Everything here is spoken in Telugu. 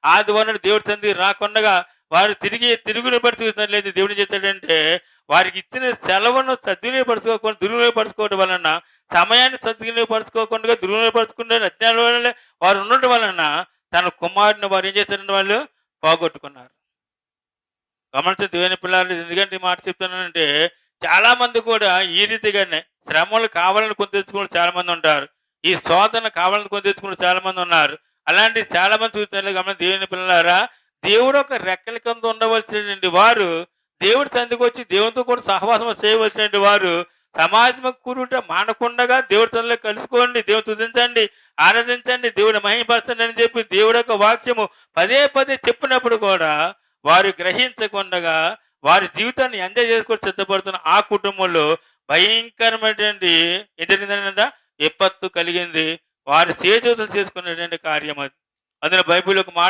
ఆదివారం దేవుడి సన్నిధికి రాకుండగా వారు తిరుగులు పరుచుకున్నారు. లేదు దేవుడు ఏం చేశాడంటే వారికి ఇచ్చిన సెలవును సద్వినియోగపరచుకోకుండా దుర్వినియోగపరచుకోవడం వలన, సమయాన్ని సద్వినియోగపరచుకోకుండా దుర్వినియోగపరచుకునే అజ్ఞానం వలన వారు ఉండటం వలన తన కుమారుడిని వారు ఏం చేశారంటే వాళ్ళు పోగొట్టుకున్నారు. గమనించిన దేవుని పిల్లలు, ఎందుకంటే ఈ మాట చెప్తున్నానంటే చాలా మంది కూడా ఈ రీతిగానే శ్రమలు కావాలని కొని తెచ్చుకున్న చాలా మంది ఉంటారు. ఈ శోధన కావాలని కొని తెచ్చుకున్న చాలా మంది ఉన్నారు. అలాంటి చాలా మంది చూస్తున్నారు. గమనించిన దేవుని పిల్లలారా, దేవుడు ఒక రెక్కల కింద ఉండవలసినటువంటి వారు, దేవుడి సంధికి వచ్చి దేవునితో కూడా సహవాసం చేయవలసినటువంటి వారు, సమాజం కూరుట మానకుండగా దేవుడి సంధిలో కలుసుకోండి, దేవుడు స్తుతించండి, ఆరాధించండి, దేవుడు మహిమపరచండి అని చెప్పి దేవుడి యొక్క వాక్యము పదే పదే చెప్పినప్పుడు కూడా వారు గ్రహించకుండగా వారి జీవితాన్ని ఎంజాయ్ చేసుకొని సిద్ధపడుతున్న ఆ కుటుంబంలో భయంకరమైనటువంటి ఏం జరిగిందంటే విపత్తు కలిగింది. వారి చేజోతులు చేసుకున్నటువంటి కార్యం అది. అందులో బైబిల్ ఒక మాట